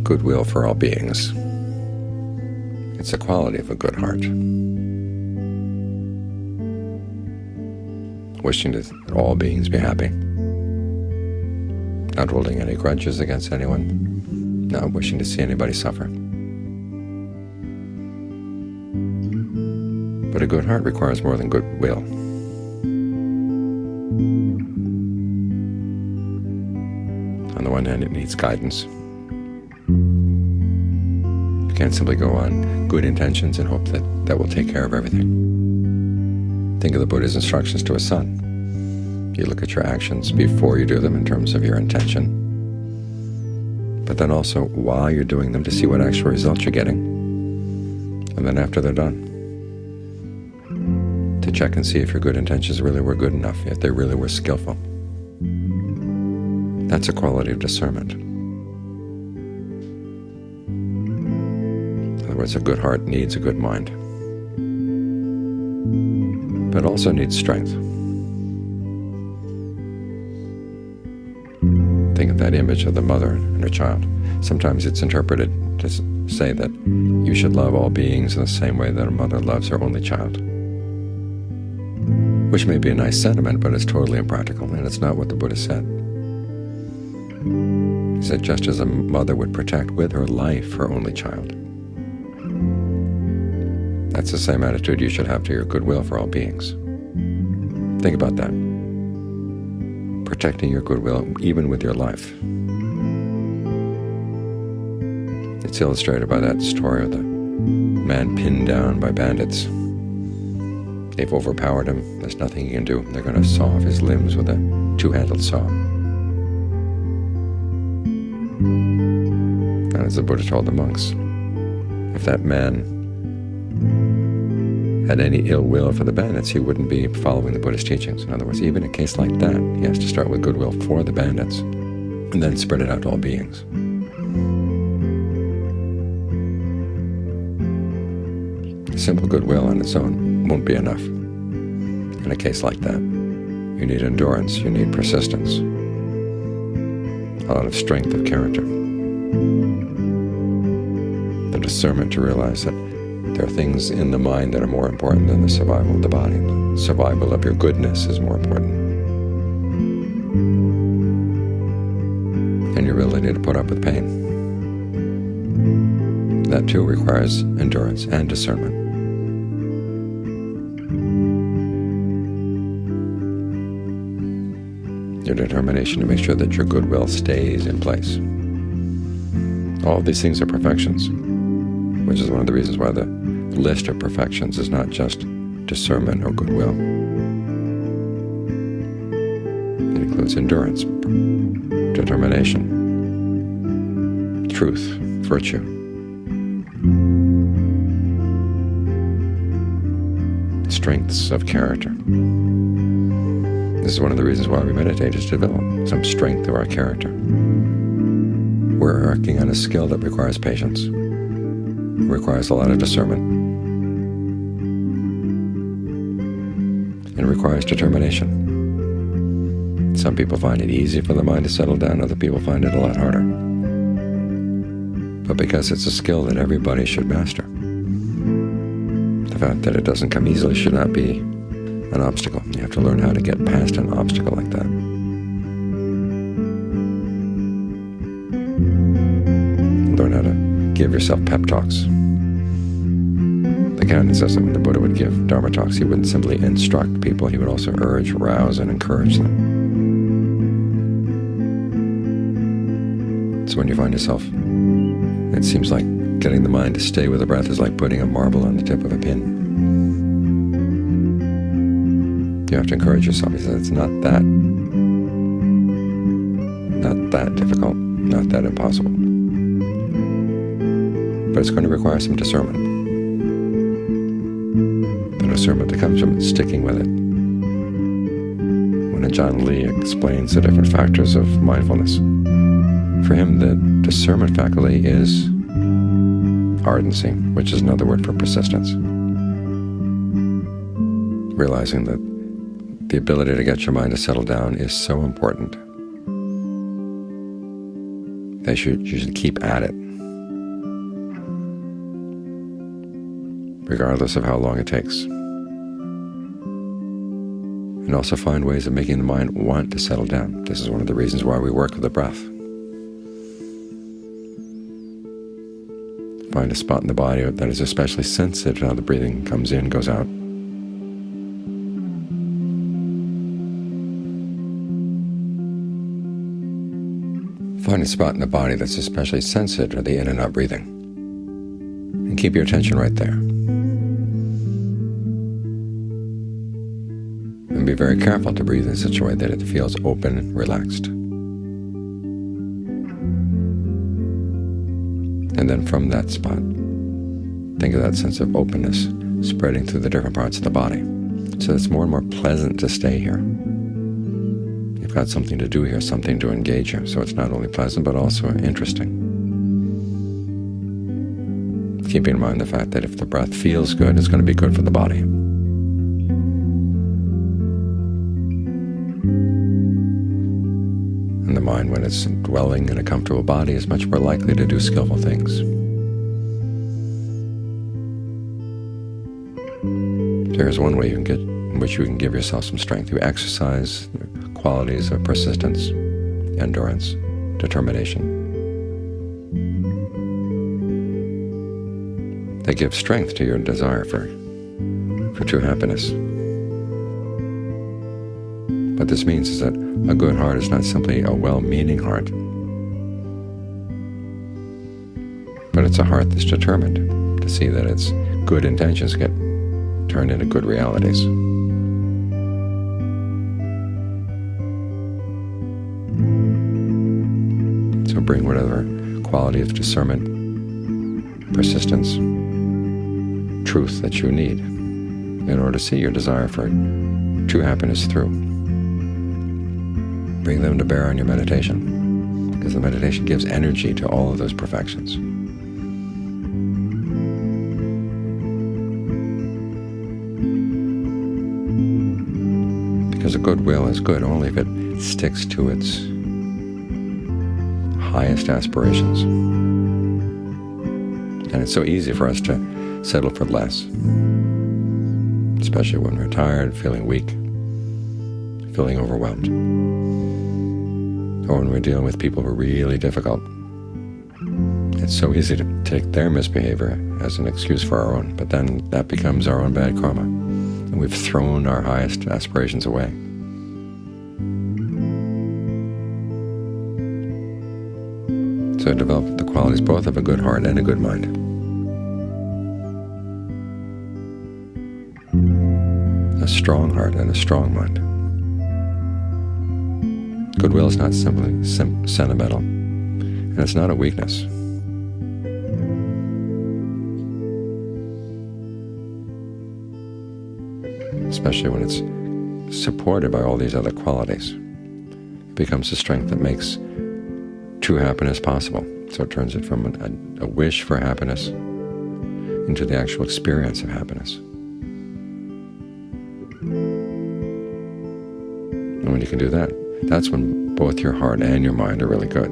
goodwill for all beings. It's a quality of a good heart. Wishing that all beings be happy. Not holding any grudges against anyone. Not wishing to see anybody suffer. But a good heart requires more than goodwill. On the one hand, it needs guidance. You can't simply go on good intentions and hope that that will take care of everything. Think of the Buddha's instructions to his son. You look at your actions before you do them in terms of your intention, but then also while you're doing them to see what actual results you're getting, and then after they're done, to check and see if your good intentions really were good enough, if they really were skillful. That's a quality of discernment. In other words, a good heart needs a good mind, but also needs strength. Think of that image of the mother and her child. Sometimes it's interpreted to say that you should love all beings in the same way that a mother loves her only child, which may be a nice sentiment, but it's totally impractical, and it's not what the Buddha said. He said just as a mother would protect with her life her only child, that's the same attitude you should have to your goodwill for all beings. Think about that. Protecting your goodwill even with your life. It's illustrated by that story of the man pinned down by bandits. They've overpowered him. There's nothing he can do. They're going to saw off his limbs with a two-handled saw. And as the Buddha told the monks, if that man had any ill will for the bandits, he wouldn't be following the Buddha's teachings. In other words, even in a case like that, he has to start with goodwill for the bandits and then spread it out to all beings. Simple goodwill on its own won't be enough. In a case like that, you need endurance, you need persistence, a lot of strength of character, the discernment to realize that there are things in the mind that are more important than the survival of the body. The survival of your goodness is more important. And your ability to put up with pain. That too requires endurance and discernment. Your determination to make sure that your goodwill stays in place. All of these things are perfections, which is one of the reasons why the list of perfections is not just discernment or goodwill. It includes endurance, determination, truth, virtue. Strengths of character. This is one of the reasons why we meditate, is to develop some strength of our character. We're working on a skill that requires patience. It requires a lot of discernment. And requires determination. Some people find it easy for the mind to settle down, other people find it a lot harder. But because it's a skill that everybody should master, the fact that it doesn't come easily should not be an obstacle. You have to learn how to get past an obstacle like that. Learn how to give yourself pep talks. The canon says that when the Buddha would give Dharma talks, he wouldn't simply instruct people, he would also urge, rouse, and encourage them. So when you find yourself, it seems like getting the mind to stay with the breath is like putting a marble on the tip of a pin. You have to encourage yourself. He says it's not that difficult, not that impossible. But it's going to require some discernment. The discernment that comes from sticking with it. When John Lee explains the different factors of mindfulness, for him the discernment faculty is ardency, which is another word for persistence. Realizing that the ability to get your mind to settle down is so important that you should keep at it. regardless of how long it takes. And also find ways of making the mind want to settle down. This is one of the reasons why we work with the breath. Find a spot in the body that is especially sensitive to how the breathing comes in, goes out. Find a spot in the body that's especially sensitive to the in and out breathing. And keep your attention right there. And be very careful to breathe in such a way that it feels open and relaxed. And then from that spot, think of that sense of openness spreading through the different parts of the body. So it's more and more pleasant to stay here. You've got something to do here, something to engage here. So it's not only pleasant, but also interesting. Keeping in mind the fact that if the breath feels good, it's going to be good for the body. And the mind, when it's dwelling in a comfortable body, is much more likely to do skillful things. There's one way in which you can give yourself some strength. You exercise the qualities of persistence, endurance, determination. They give strength to your desire for true happiness. What this means is that a good heart is not simply a well-meaning heart, but it's a heart that's determined to see that its good intentions get turned into good realities. So bring whatever quality of discernment, persistence, truth that you need in order to see your desire for true happiness through. Bring them to bear on your meditation, because the meditation gives energy to all of those perfections. Because a good will is good only if it sticks to its highest aspirations. And it's so easy for us to settle for less, especially when we're tired, feeling weak, feeling overwhelmed, or when we're dealing with people who are really difficult. It's so easy to take their misbehavior as an excuse for our own, but then that becomes our own bad karma, and we've thrown our highest aspirations away. So develop the qualities both of a good heart and a good mind. A strong heart and a strong mind. Goodwill is not simply sentimental, and it's not a weakness. Especially when it's supported by all these other qualities. It becomes a strength that makes true happiness possible. So it turns it from a wish for happiness into the actual experience of happiness. And when you can do that, that's when both your heart and your mind are really good.